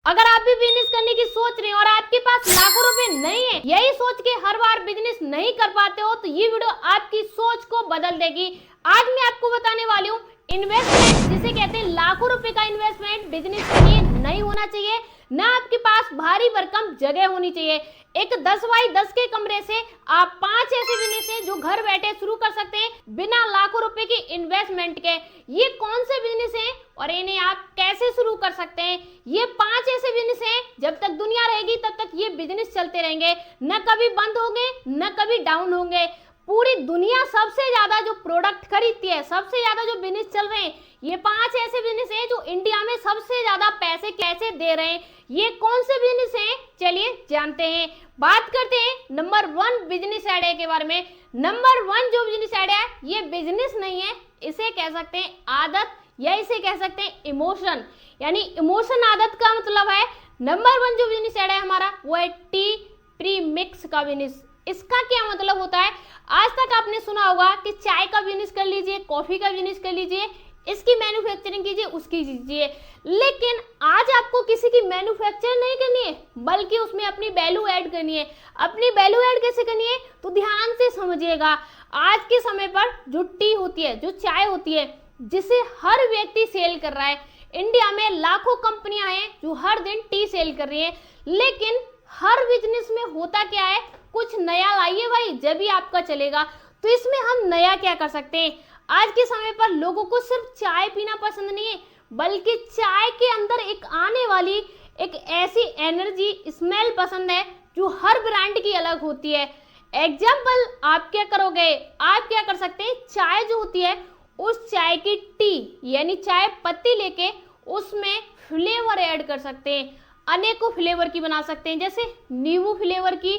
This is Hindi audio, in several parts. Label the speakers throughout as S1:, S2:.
S1: अगर आप भी बिजनेस करने की सोच रहे हैं और आपके पास लाखों रुपए नहीं है, यही सोच के हर बार बिजनेस नहीं कर पाते हो, तो ये वीडियो आपकी सोच को बदल देगी। आज मैं आपको बताने वाली हूँ इन्वेस्टमेंट, जिसे कहते हैं लाखों रुपए का इन्वेस्टमेंट बिजनेस के लिए नहीं होना चाहिए। ना आपके पास भारी भरकम जगह होनी चाहिए। एक 10 बाई 10 के कमरे से आप 5 ऐसे बिजनेस हैं जो घर बैठे शुरू कर सकते हैं बिना लाखों रुपए की इन्वेस्टमेंट के। ये कौन से बिजनेस हैं और इन्हें आप कैसे शुरू कर सकते हैं? ये 5 ऐसे बिजनेस हैं, जब तक दुनिया रहेगी तब तक ये बिजनेस चलते रहेंगे, न कभी बंद होंगे न कभी डाउन होंगे। पूरी दुनिया सबसे ज्यादा जो प्रोडक्ट खरीदती है, सबसे ज्यादा जो बिजनेस चल रहे हैं, ये 5 ऐसे बिजनेस हैं जो इंडिया में सबसे ज्यादा पैसे कैसे दे रहे हैं। ये कौन से बिजनेस हैं, चलिए जानते हैं। बात करते हैं नंबर 1 बिजनेस आइडिया के बारे में। नंबर 1 जो बिजनेस आइडिया है, ये बिजनेस नहीं है, इसे कह सकते हैं आदत, या इसे कह सकते हैं इमोशन। यानी इमोशन आदत का मतलब है नंबर 1 जो बिजनेस आइडिया है हमारा, वो है टी प्री मिक्स का बिजनेस। इसका क्या मतलब होता है? आज तक आपने सुना होगा कि चाय का बिजनेस कर लीजिए, कॉफी का बिजनेस कर लीजिए, इसकी मैन्युफैक्चरिंग कीजिए, उसकी कीजिए। लेकिन आज आपको किसी की मैन्युफैक्चर नहीं करनी है, बल्कि उसमें अपनी वैल्यू ऐड करनी है। अपनी वैल्यू ऐड कैसे करनी है, तो ध्यान से समझिएगा। आज के समय पर जो टी होती है, जो चाय होती है, जिसे हर व्यक्ति सेल कर रहा है, इंडिया में लाखों कंपनियां हैं जो हर दिन टी सेल कर रही हैं। लेकिन हर बिजनेस में होता क्या है, कुछ नया लाइए भाई, जब भी आपका चलेगा। तो इसमें हम नया क्या कर सकते हैं? आज के समय पर लोगों को सिर्फ चाय पीना पसंद नहीं है, बल्कि चाय के अंदर एक आने वाली एक ऐसी एनर्जी स्मेल पसंद है जो हर ब्रांड की अलग होती है। एग्जाम्पल, आप क्या करोगे, आप क्या कर सकते हैं, चाय जो होती है, उस चाय की टी यानी चाय पत्ती लेके उसमें फ्लेवर ऐड कर सकते हैं। अनेकों फ्लेवर की बना सकते हैं, जैसे नींबू फ्लेवर की,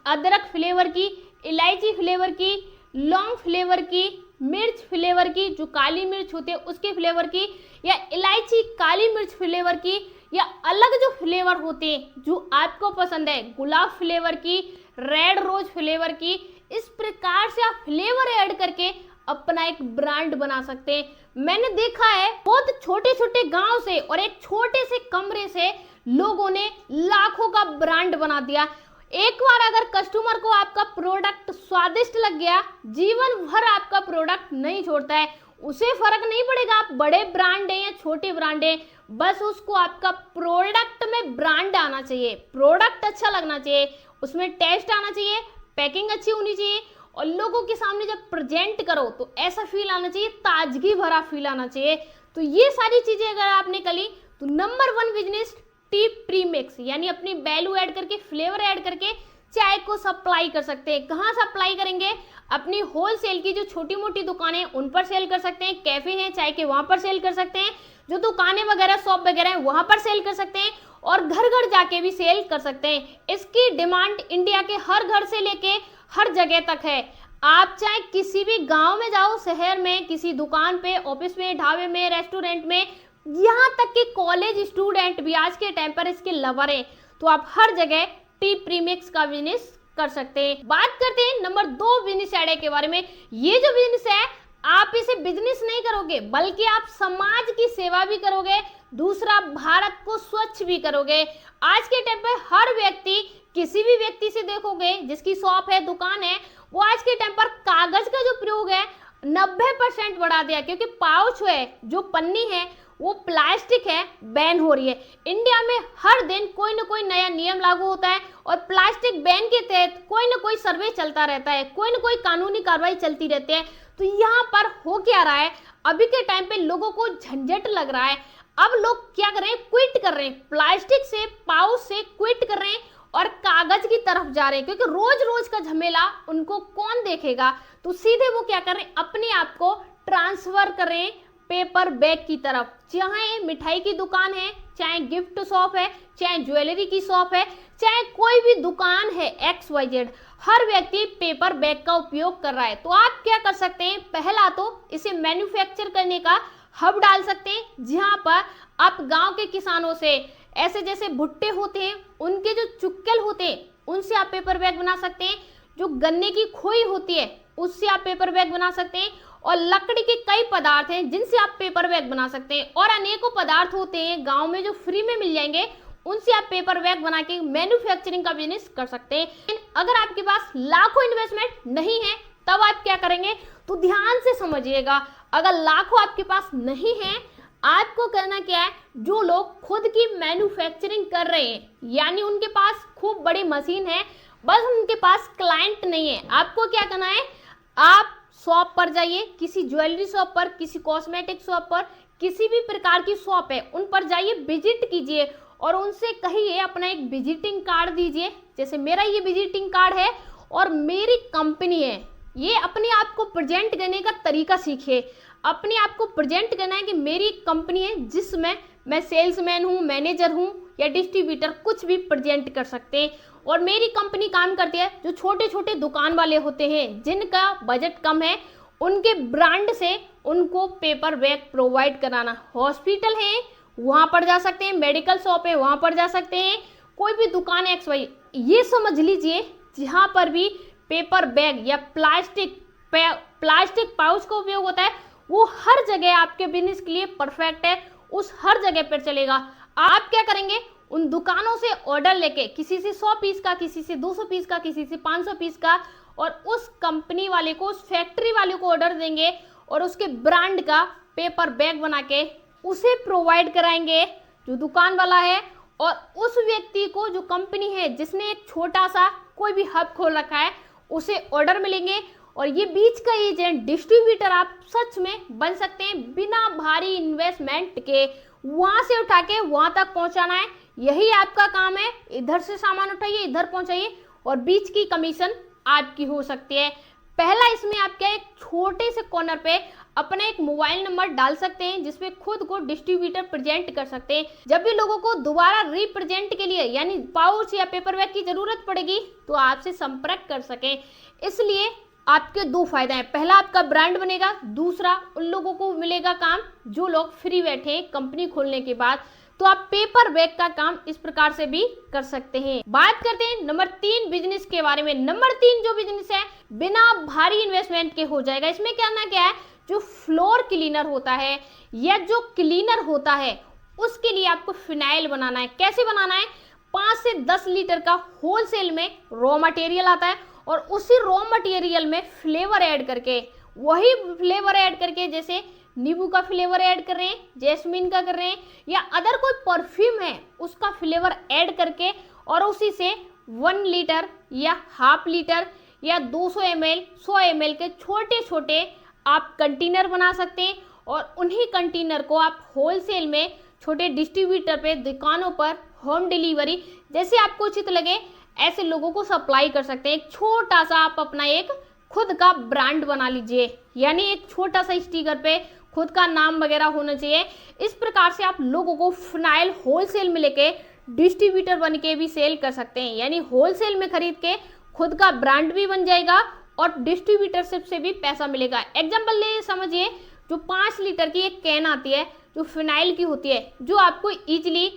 S1: अदरक फ्लेवर की, इलायची फ्लेवर की, लौंग फ्लेवर की, मिर्च फ्लेवर की, जो काली मिर्च होती है उसके फ्लेवर की, या इलायची काली मिर्च फ्लेवर की, या अलग जो फ्लेवर होते हैं जो आपको पसंद है, गुलाब फ्लेवर की, रेड रोज फ्लेवर की। इस प्रकार से आप फ्लेवर ऐड करके अपना एक ब्रांड बना सकते हैं। मैंने देखा है बहुत छोटे छोटे गांव से और एक छोटे से कमरे से लोगों ने लाखों का ब्रांड बना दिया। एक बार अगर कस्टमर को आपका प्रोडक्ट स्वादिष्ट लग गया, जीवन भर आपका प्रोडक्ट नहीं छोड़ता है। उसे फर्क नहीं पड़ेगा आप बड़े ब्रांड हैं या छोटे ब्रांड हैं, बस उसको आपका प्रोडक्ट में ब्रांड आना चाहिए, प्रोडक्ट अच्छा लगना चाहिए, उसमें टेस्ट आना चाहिए, पैकिंग अच्छी होनी चाहिए, और लोगों के सामने जब प्रेजेंट करो तो ऐसा फील आना चाहिए, ताजगी भरा फील आना चाहिए। तो ये सारी चीजें अगर आपने कर ली, तो नंबर 1 बिजनेस टी प्रीमिक्स, यानी अपनी वैल्यू ऐड करके, फ्लेवर ऐड करके चाय को सप्लाई कर सकते हैं। कहाँ सप्लाई करेंगे? अपनी होलसेल की जो छोटी मोटी दुकानें उन पर सेल कर सकते हैं, कैफे हैं चाय के वहां पर सेल कर सकते हैं, जो दुकानें वगैरह शॉप वगैरह हैं वहां पर सेल कर सकते हैं, और घर घर जाके भी सेल कर सकते हैं। इसकी डिमांड इंडिया के हर घर से लेके हर जगह तक है। आप चाहे किसी भी गांव में जाओ, शहर में, किसी दुकान पे, ऑफिस में, ढाबे में, रेस्टोरेंट में, यहाँ तक कि कॉलेज स्टूडेंट भी आज के टाइम पर इसके लवर हैं, तो आप हर जगह टी प्रीमिक्स का बिजनेस कर सकते हैं। बात करते हैं नंबर 2 बिजनेस आइडिया के बारे में। ये जो बिजनेस है, आप इसे बिजनेस नहीं करोगे, बल्कि आप समाज की सेवा भी करोगे, दूसरा भारत को स्वच्छ भी करोगे। आज के टाइम पर हर व्यक्ति, किसी भी व्यक्ति से देखोगे जिसकी शॉप है, दुकान है, वो आज के टाइम पर कागज का जो प्रयोग है 90% बढ़ा दिया, क्योंकि पाउच है, जो पन्नी है, वो प्लास्टिक है, बैन हो रही है। इंडिया में हर दिन कोई ना कोई नया नियम लागू होता है, और प्लास्टिक बैन के तहत कोई ना कोई सर्वे चलता रहता है, कोई ना कोई कानूनी कार्रवाई चलती रहती है। तो यहाँ पर हो क्या रहा है, अभी के टाइम पे लोगों को झंझट लग रहा है। अब लोग क्या कर रहे हैं, क्विट कर रहे हैं, प्लास्टिक से, पाउच से क्विट कर रहे हैं और कागज की तरफ जा रहे हैं, क्योंकि रोज रोज का झमेला उनको कौन देखेगा। तो सीधे वो क्या कर रहे हैं, अपने आप को ट्रांसफर कर रहे हैं पेपर बैग की तरफ। चाहे मिठाई की दुकान है, चाहे गिफ्ट शॉप है, चाहे ज्वेलरी की शॉप है, चाहे कोई भी दुकान है XYZ, हर व्यक्ति पेपर बैग का उपयोग कर रहा है। तो आप क्या कर सकते हैं, पहला तो इसे मैन्युफैक्चर करने का हब डाल सकते हैं, जहां पर आप गांव के किसानों से, ऐसे जैसे भुट्टे होते हैं उनके जो चुक्कल होते हैं उनसे आप पेपर बैग बना सकते हैं, जो गन्ने की खोई होती है उससे आप पेपर बैग बना सकते हैं, और लकड़ी के कई पदार्थ हैं जिनसे आप पेपर बैग बना सकते हैं। और अनेकों पदार्थ होते हैं गांव में जो फ्री में मिल जाएंगे, उनसे आप पेपर बैग बना के मैन्युफैक्चरिंग का बिजनेस कर सकते हैं। अगर आपके पास लाखों इन्वेस्टमेंट नहीं है तब आप क्या करेंगे, तो ध्यान से समझिएगा। अगर लाखों आपके पास नहीं है, आपको करना क्या है, जो लोग खुद की मैन्युफैक्चरिंग कर रहे हैं, यानी उनके पास खूब बड़ी मशीन है, बस उनके पास क्लाइंट नहीं है, आपको क्या करना है, आप शॉप पर जाइए, किसी ज्वेलरी शॉप पर, किसी कॉस्मेटिक शॉप पर, किसी भी प्रकार की शॉप है उन पर जाइए, विजिट कीजिए और उनसे कहिए अपना एक विजिटिंग कार्ड दीजिए। जैसे मेरा ये विजिटिंग कार्ड है और मेरी कंपनी है, ये अपने आप को प्रेजेंट करने का तरीका सीखिए। अपने आप को प्रेजेंट करना है कि मेरी कंपनी है जिसमें मैं सेल्समैन हूँ, मैनेजर हूँ या डिस्ट्रीब्यूटर, कुछ भी प्रेजेंट कर सकते हैं। और मेरी कंपनी काम करती है जो छोटे छोटे दुकान वाले होते हैं जिनका बजट कम है, उनके ब्रांड से उनको पेपर बैग प्रोवाइड कराना। हॉस्पिटल है वहाँ पर जा सकते हैं, मेडिकल शॉप है वहाँ पर जा सकते हैं, कोई भी दुकान है XY, ये समझ लीजिए जहाँ पर भी पेपर बैग या प्लास्टिक पाउच का उपयोग होता है वो हर जगह आपके बिजनेस के लिए परफेक्ट है, उस हर जगह पर चलेगा। आप क्या करेंगे, उन दुकानों से ऑर्डर लेके, किसी से 100 पीस का, किसी से 200 पीस का, किसी से 500 पीस का, और उस कंपनी वाले को, उस फैक्ट्री वाले को ऑर्डर देंगे और उसके ब्रांड का पेपर बैग बना के उसे प्रोवाइड कराएंगे जो दुकान वाला है। और उस व्यक्ति को, जो कंपनी है जिसने एक छोटा सा कोई भी हब खोल रखा है, उसे ऑर्डर मिलेंगे और ये बीच का एजेंट, डिस्ट्रीब्यूटर आप सच में बन सकते हैं बिना भारी इन्वेस्टमेंट के। वहां से उठा के वहां तक पहुंचाना है, यही आपका काम है। इधर से सामान उठाइए, इधर पहुंचाइए और बीच की कमीशन आपकी हो सकती है। पहला इसमें आप क्या, एक छोटे से कॉर्नर पे अपना एक मोबाइल नंबर डाल सकते हैं जिसपे खुद को डिस्ट्रीब्यूटर प्रेजेंट कर सकते हैं। जब भी लोगों को दोबारा रिप्रेजेंट के लिए यानी पाउच या पेपर बैग की जरूरत पड़ेगी तो आपसे संपर्क कर सकें। इसलिए आपके दो फायदे हैं, पहला आपका ब्रांड बनेगा, दूसरा उन लोगों को मिलेगा काम जो लोग फ्री बैठे हैं कंपनी खोलने के बाद। तो आप पेपर बैग का काम इस प्रकार से भी कर सकते हैं। बात करते हैं नंबर 3 बिजनेस के बारे में। नंबर 3 जो बिजनेस है बिना भारी इन्वेस्टमेंट के हो जाएगा। इसमें करना क्या है, जो फ्लोर क्लीनर होता है या जो क्लीनर होता है उसके लिए आपको फिनाइल बनाना है। कैसे बनाना है, 5 से 10 लीटर का होलसेल में रॉ मटेरियल आता है और उसी रॉ मटेरियल में फ्लेवर ऐड करके, वही फ्लेवर ऐड करके, जैसे नींबू का फ्लेवर ऐड कर रहे हैं, जैस्मिन का कर रहे हैं, या अदर कोई परफ्यूम है उसका फ्लेवर ऐड करके, और उसी से 1 लीटर या हाफ लीटर या 200 ml 100 ml के छोटे छोटे आप कंटेनर बना सकते हैं। और उन्हीं कंटेनर को आप होलसेल में छोटे डिस्ट्रीब्यूटर पे, दुकानों पर होम डिलीवरी जैसे आपको उचित लगे ऐसे लोगों को सप्लाई कर सकते हैं। एक छोटा सा आप अपना एक खुद का ब्रांड बना लीजिए, यानी एक छोटा सा स्टिकर पे खुद का नाम वगैरह होना चाहिए। इस प्रकार से आप लोगों को फिनाइल होलसेल में लेके डिस्ट्रीब्यूटर बन के भी सेल कर सकते हैं, यानी होलसेल में खरीद के खुद का ब्रांड भी बन जाएगा और डिस्ट्रीब्यूटरशिप से भी पैसा मिलेगा। एग्जाम्पल ले समझिए, जो 5 लीटर की एक कैन आती है जो फिनाइल की होती है, जो आपको इजिली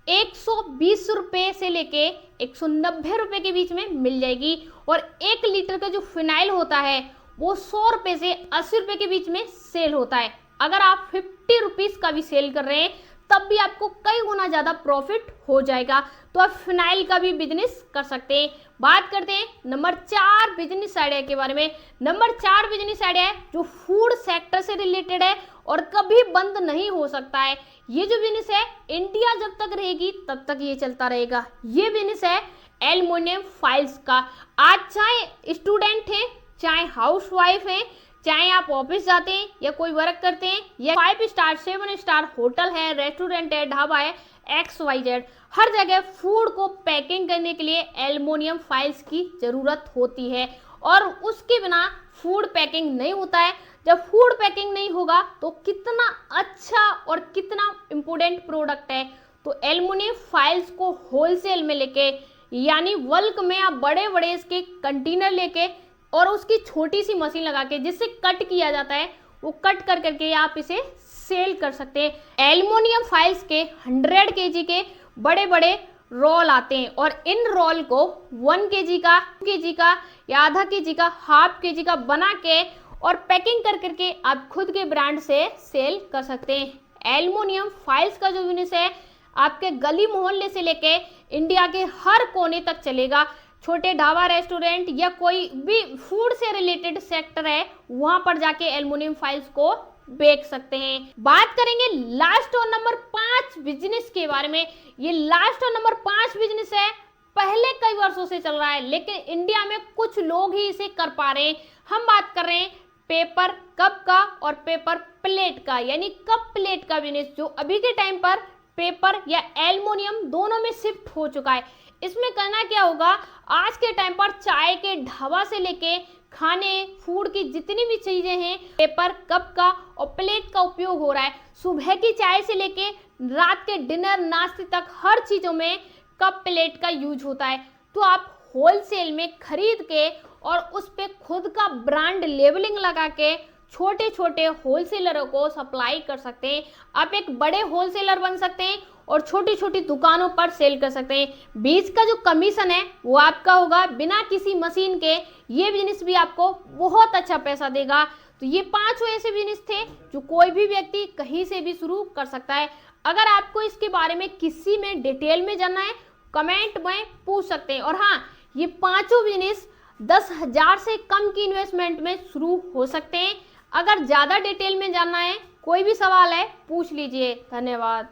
S1: 120 रुपये से लेके 190 रुपये के बीच में मिल जाएगी। और 1 लीटर का जो फिनाइल होता है वो 100 रुपये से 80 रुपये के बीच में सेल होता है। अगर आप 50 रुपीज़ का भी सेल कर रहे हैं तब भी आपको कई गुना ज़्यादा प्रॉफिट हो जाएगा। तो आप फिनाइल का भी बिजनेस कर सकते हैं। बात करते हैं नंबर 4 बिजनेस आइडिया के बारे में। नंबर 4 बिजनेस आइडिया है जो फूड सेक्टर से रिलेटेड है और कभी बंद नहीं हो सकता है। ये जो बिजनेस है इंडिया जब तक रहेगी तब तक ये चलता रहेगा। ये बिजनेस है एल्युमिनियम फाइल्स का। आज चाहे स्टूडेंट हैं, चाहे हाउस वाइफ हैं, चाहे आप ऑफिस जाते हैं या कोई वर्क करते हैं, या 5 स्टार 7 स्टार होटल है, रेस्टोरेंट है, ढाबा है, XYZ, हर जगह फूड को पैकिंग करने के लिए एल्युमिनियम फाइल्स की जरूरत होती है और उसके बिना फूड पैकिंग नहीं होता है। जब फूड पैकिंग नहीं होगा तो कितना अच्छा और कितना इम्पोर्टेंट प्रोडक्ट है। तो एल्युमिनियम फाइल्स को होलसेल में लेके, यानी बल्क में आप बड़े बड़े इसके कंटेनर लेके और उसकी छोटी सी मशीन लगा के जिससे कट किया जाता है, वो कट कर करके आप इसे सेल कर सकते हैं। एल्युमिनियम फाइल्स के 100 kg के बड़े बड़े रोल आते हैं और इन रोल को 1 kg का, 2 kg का या आधा kg का, हाफ kg का बना के और पैकिंग कर करके आप खुद के ब्रांड से सेल कर सकते हैं। एल्युमिनियम फाइल्स का जो बिजनेस है आपके गली मोहल्ले से लेके इंडिया के हर कोने तक चलेगा। छोटे ढाबा, रेस्टोरेंट या कोई भी फूड से रिलेटेड सेक्टर है, वहां पर जाके एल्युमिनियम फाइल्स को बेच सकते हैं। बात करेंगे लास्ट और नंबर 5 बिजनेस के बारे में। ये लास्ट और नंबर 5 बिजनेस है, पहले कई वर्षों से चल रहा है, लेकिन इंडिया में कुछ लोग ही इसे कर पा रहे हैं। हम बात कर रहे हैं पेपर कप का और पेपर प्लेट का, यानी कप प्लेट का बिजनेस, जो अभी के टाइम पर पेपर या एल्युमिनियम दोनों में शिफ्ट हो चुका है। इसमें करना क्या होगा, आज के टाइम पर चाय के ढाबा से लेके खाने फूड की जितनी भी चीजें हैं, पेपर कप का और प्लेट का उपयोग हो रहा है। सुबह की चाय से लेके रात के डिनर नाश्ते तक हर चीजों में कप प्लेट का यूज होता है। तो आप होलसेल में खरीद के और उस पे खुद का ब्रांड लेबलिंग लगा के छोटे छोटे होलसेलरों को सप्लाई कर सकते हैं। आप एक बड़े होलसेलर बन सकते हैं और छोटी छोटी दुकानों पर सेल कर सकते हैं। बीच का जो कमीशन है वो आपका होगा बिना किसी मशीन के। ये बिजनेस भी आपको बहुत अच्छा पैसा देगा। तो ये 5 ऐसे बिजनेस थे जो कोई भी व्यक्ति कहीं से भी शुरू कर सकता है। अगर आपको इसके बारे में किसी में डिटेल में जानना है, कमेंट में पूछ सकते हैं। और हाँ, ये 5 बिजनेस 10,000 से कम की इन्वेस्टमेंट में शुरू हो सकते हैं। अगर ज़्यादा डिटेल में जानना है, कोई भी सवाल है, पूछ लीजिए। धन्यवाद।